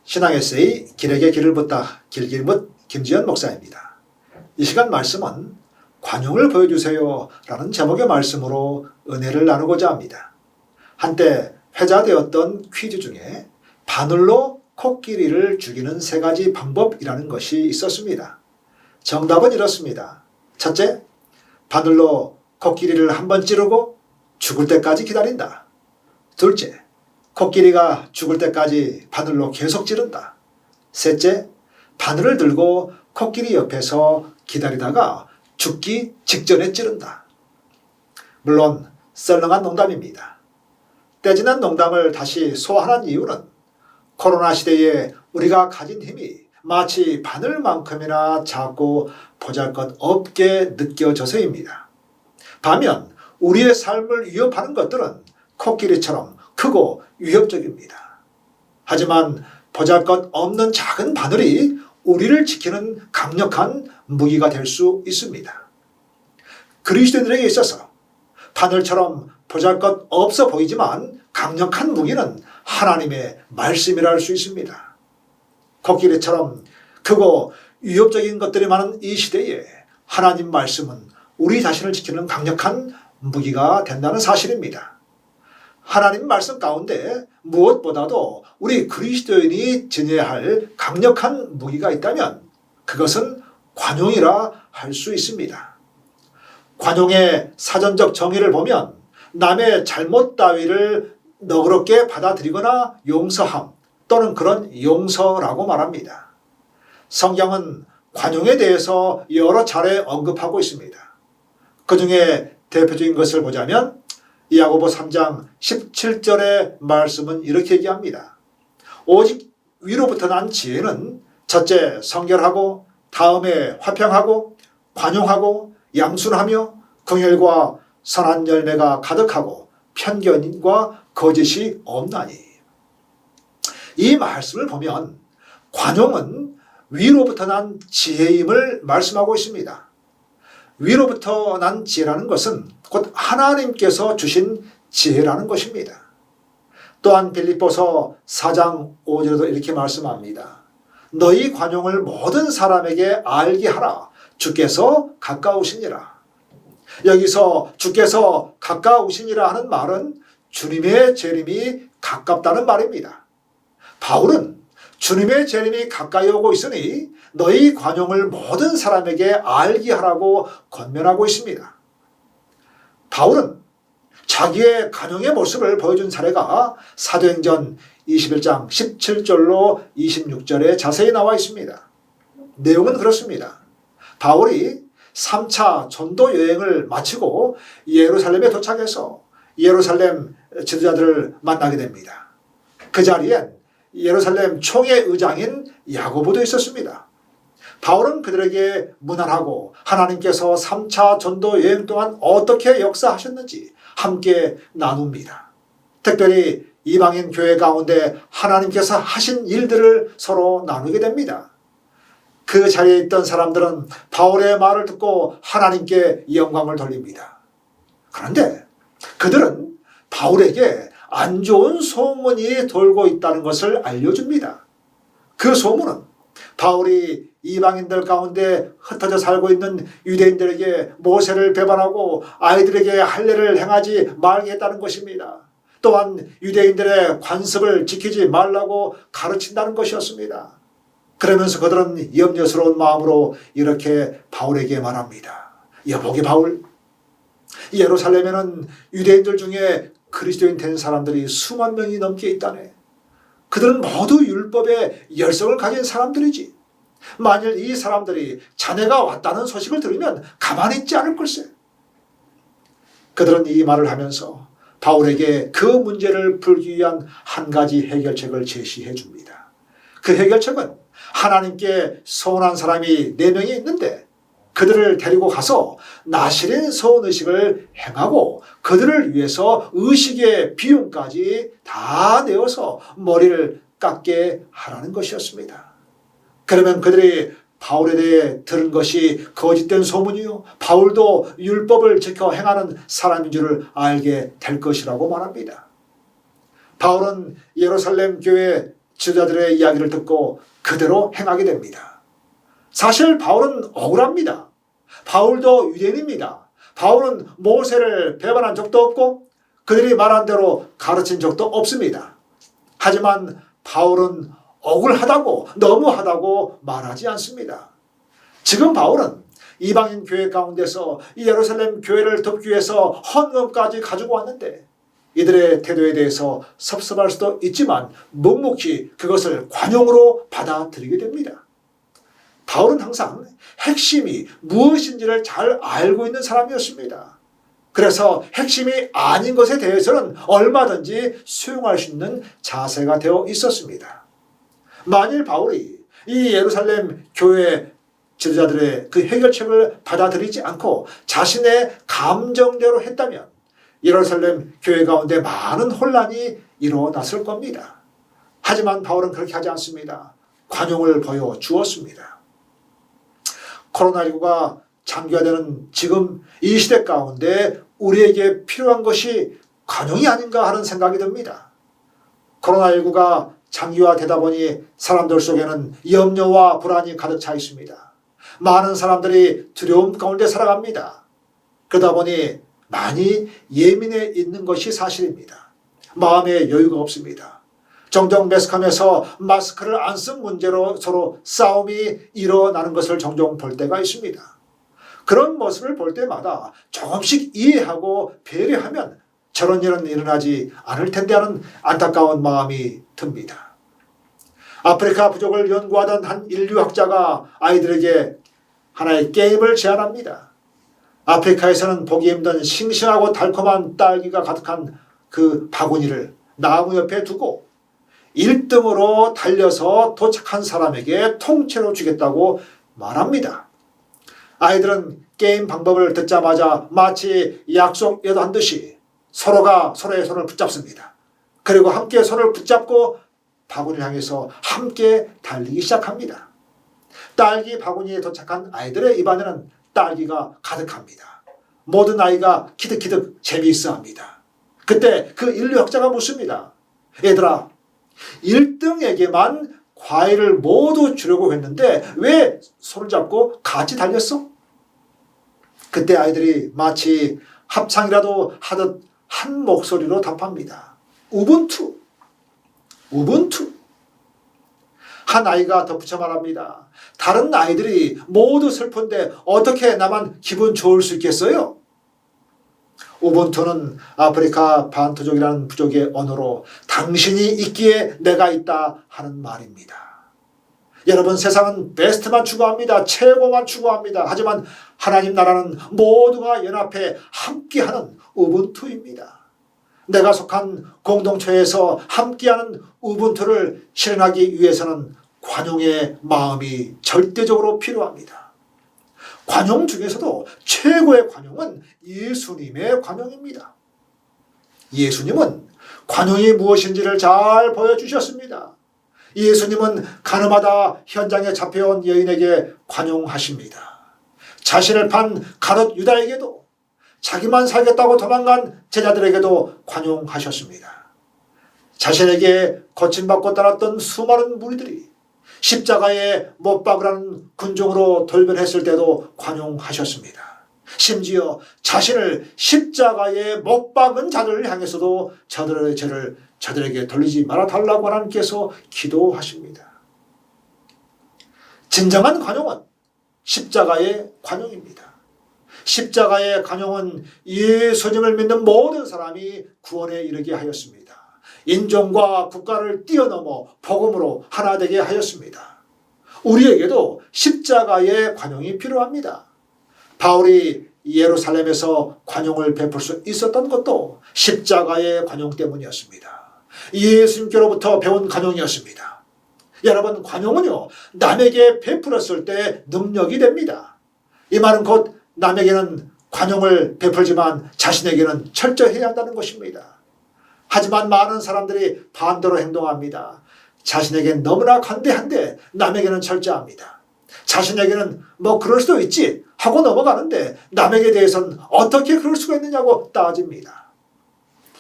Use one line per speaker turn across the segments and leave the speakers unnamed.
신앙 에세이 길에게 길을 묻다 길길묻 김지연 목사입니다. 이 시간 말씀은 관용을 보여주세요 라는 제목의 말씀으로 은혜를 나누고자 합니다. 한때 회자되었던 퀴즈 중에 바늘로 코끼리를 죽이는 3가지 방법이라는 것이 있었습니다. 정답은 이렇습니다. 첫째, 바늘로 코끼리를 한번 찌르고 죽을 때까지 기다린다. 둘째, 코끼리가 죽을 때까지 바늘로 계속 찌른다. 셋째, 바늘을 들고 코끼리 옆에서 기다리다가 죽기 직전에 찌른다. 물론 썰렁한 농담입니다. 떼지난 농담을 다시 소환한 이유는 코로나 시대에 우리가 가진 힘이 마치 바늘만큼이나 작고 보잘것없게 느껴져서입니다. 반면 우리의 삶을 위협하는 것들은 코끼리처럼 크고 위협적입니다. 하지만 보잘것없는 작은 바늘이 우리를 지키는 강력한 무기가 될 수 있습니다. 그리스도인들에게 있어서 바늘처럼 보잘것없어 보이지만 강력한 무기는 하나님의 말씀이라 할 수 있습니다. 코끼리처럼 크고 위협적인 것들이 많은 이 시대에 하나님 말씀은 우리 자신을 지키는 강력한 무기가 된다는 사실입니다. 하나님 말씀 가운데 무엇보다도 우리 그리스도인이 지녀야 할 강력한 무기가 있다면 그것은 관용이라 할 수 있습니다. 관용의 사전적 정의를 보면 남의 잘못 따위를 너그럽게 받아들이거나 용서함 또는 그런 용서라고 말합니다. 성경은 관용에 대해서 여러 차례 언급하고 있습니다. 그 중에 대표적인 것을 보자면 야고보 3장 17절의 말씀은 이렇게 얘기합니다. 오직 위로부터 난 지혜는 첫째 성결하고 다음에 화평하고 관용하고 양순하며 긍휼과 선한 열매가 가득하고 편견과 거짓이 없나니. 이 말씀을 보면 관용은 위로부터 난 지혜임을 말씀하고 있습니다. 위로부터 난 지혜라는 것은 곧 하나님께서 주신 지혜라는 것입니다. 또한 빌립보서 4장 5절에도 이렇게 말씀합니다. 너희 관용을 모든 사람에게 알게 하라. 주께서 가까우시니라. 여기서 주께서 가까우시니라 하는 말은 주님의 재림이 가깝다는 말입니다. 바울은 주님의 재림이 가까이 오고 있으니 너희 관용을 모든 사람에게 알게 하라고 권면하고 있습니다. 바울은 자기의 관용의 모습을 보여준 사례가 사도행전 21장 17절로 26절에 자세히 나와 있습니다. 내용은 그렇습니다. 바울이 3차 전도 여행을 마치고 예루살렘에 도착해서 예루살렘 지도자들을 만나게 됩니다. 그 자리엔 예루살렘 총회 의장인 야고보도 있었습니다. 바울은 그들에게 문안하고 하나님께서 3차 전도 여행 동안 어떻게 역사하셨는지 함께 나눕니다. 특별히 이방인 교회 가운데 하나님께서 하신 일들을 서로 나누게 됩니다. 그 자리에 있던 사람들은 바울의 말을 듣고 하나님께 영광을 돌립니다. 그런데 그들은 바울에게 안 좋은 소문이 돌고 있다는 것을 알려줍니다. 그 소문은 바울이 이방인들 가운데 흩어져 살고 있는 유대인들에게 모세를 배반하고 아이들에게 할례를 행하지 말게 했다는 것입니다. 또한 유대인들의 관습을 지키지 말라고 가르친다는 것이었습니다. 그러면서 그들은 염려스러운 마음으로 이렇게 바울에게 말합니다. 여보게 바울, 예루살렘에는 유대인들 중에 그리스도인 된 사람들이 수만 명이 넘게 있다네. 그들은 모두 율법의 열성을 가진 사람들이지. 만일 이 사람들이 자네가 왔다는 소식을 들으면 가만히 있지 않을 걸세. 그들은 이 말을 하면서 바울에게 그 문제를 풀기 위한 한 가지 해결책을 제시해 줍니다. 그 해결책은 하나님께 소원한 사람이 4명이 있는데 그들을 데리고 가서 나실인 소원의식을 행하고 그들을 위해서 의식의 비용까지 다 내어서 머리를 깎게 하라는 것이었습니다. 그러면 그들이 바울에 대해 들은 것이 거짓된 소문이요 바울도 율법을 지켜 행하는 사람인 줄을 알게 될 것이라고 말합니다. 바울은 예루살렘 교회 지도자들의 이야기를 듣고 그대로 행하게 됩니다. 사실 바울은 억울합니다. 바울도 유대인입니다. 바울은 모세를 배반한 적도 없고 그들이 말한 대로 가르친 적도 없습니다. 하지만 바울은 억울하다고 너무하다고 말하지 않습니다. 지금 바울은 이방인 교회 가운데서 예루살렘 교회를 돕기 위해서 헌금까지 가지고 왔는데 이들의 태도에 대해서 섭섭할 수도 있지만 묵묵히 그것을 관용으로 받아들이게 됩니다. 바울은 항상 핵심이 무엇인지를 잘 알고 있는 사람이었습니다. 그래서 핵심이 아닌 것에 대해서는 얼마든지 수용할 수 있는 자세가 되어 있었습니다. 만일 바울이 이 예루살렘 교회 지도자들의 그 해결책을 받아들이지 않고 자신의 감정대로 했다면 예루살렘 교회 가운데 많은 혼란이 일어났을 겁니다. 하지만 바울은 그렇게 하지 않습니다. 관용을 보여주었습니다. 코로나19가 장기화되는 지금 이 시대 가운데 우리에게 필요한 것이 관용이 아닌가 하는 생각이 듭니다. 코로나19가 장기화되다 보니 사람들 속에는 염려와 불안이 가득 차 있습니다. 많은 사람들이 두려움 가운데 살아갑니다. 그러다 보니 많이 예민해 있는 것이 사실입니다. 마음에 여유가 없습니다. 종종 매스컴에서 마스크를 안 쓴 문제로 서로 싸움이 일어나는 것을 종종 볼 때가 있습니다. 그런 모습을 볼 때마다 조금씩 이해하고 배려하면 저런 일은 일어나지 않을 텐데 하는 안타까운 마음이 듭니다. 아프리카 부족을 연구하던 한 인류학자가 아이들에게 하나의 게임을 제안합니다. 아프리카에서는 보기 힘든 싱싱하고 달콤한 딸기가 가득한 그 바구니를 나무 옆에 두고 1등으로 달려서 도착한 사람에게 통째로 주겠다고 말합니다. 아이들은 게임 방법을 듣자마자 마치 약속에도 한 듯이 서로가 서로의 손을 붙잡습니다. 그리고 함께 손을 붙잡고 바구니를 향해서 함께 달리기 시작합니다. 딸기 바구니에 도착한 아이들의 입안에는 딸기가 가득합니다. 모든 아이가 키득키득 재미있어합니다. 그때 그 인류학자가 묻습니다. 얘들아, 1등에게만 과일을 모두 주려고 했는데 왜 손을 잡고 같이 달렸어? 그때 아이들이 마치 합창이라도 하듯 한 목소리로 답합니다. 우분투. 우분투. 한 아이가 덧붙여 말합니다. 다른 아이들이 모두 슬픈데 어떻게 나만 기분 좋을 수 있겠어요? 우분투는 아프리카 반토족이라는 부족의 언어로 당신이 있기에 내가 있다 하는 말입니다. 여러분, 세상은 베스트만 추구합니다. 최고만 추구합니다. 하지만 하나님 나라는 모두가 연합해 함께하는 우분투입니다. 내가 속한 공동체에서 함께하는 우분투를 실현하기 위해서는 관용의 마음이 절대적으로 필요합니다. 관용 중에서도 최고의 관용은 예수님의 관용입니다. 예수님은 관용이 무엇인지를 잘 보여주셨습니다. 예수님은 가늠하다 현장에 잡혀온 여인에게 관용하십니다. 자신을 판 가룟 유다에게도, 자기만 살겠다고 도망간 제자들에게도 관용하셨습니다. 자신에게 고침받고 따랐던 수많은 무리들이 십자가에 못 박으라는 군종으로 돌변했을 때도 관용하셨습니다. 심지어 자신을 십자가에 못 박은 자들을 향해서도 저들의 죄를 저들에게 돌리지 말아달라고 하나님께서 기도하십니다. 진정한 관용은 십자가의 관용입니다. 십자가의 관용은 예수님을 믿는 모든 사람이 구원에 이르게 하였습니다. 인종과 국가를 뛰어넘어 복음으로 하나 되게 하였습니다. 우리에게도 십자가의 관용이 필요합니다. 바울이 예루살렘에서 관용을 베풀 수 있었던 것도 십자가의 관용 때문이었습니다. 예수님께로부터 배운 관용이었습니다. 여러분, 관용은요, 남에게 베풀었을 때 능력이 됩니다. 이 말은 곧 남에게는 관용을 베풀지만 자신에게는 철저해야 한다는 것입니다. 하지만 많은 사람들이 반대로 행동합니다. 자신에게는 너무나 관대한데 남에게는 철저합니다. 자신에게는 뭐 그럴 수도 있지 하고 넘어가는데 남에게 대해서는 어떻게 그럴 수가 있느냐고 따집니다.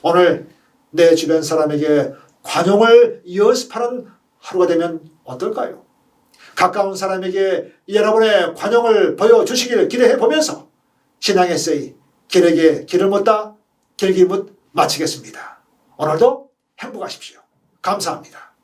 오늘 내 주변 사람에게 관용을 연습하는 하루가 되면 어떨까요? 가까운 사람에게 여러분의 관용을 보여주시기를 기대해 보면서 신앙 에세이 길에게 길을 묻다 길기묻 마치겠습니다. 오늘도 행복하십시오. 감사합니다.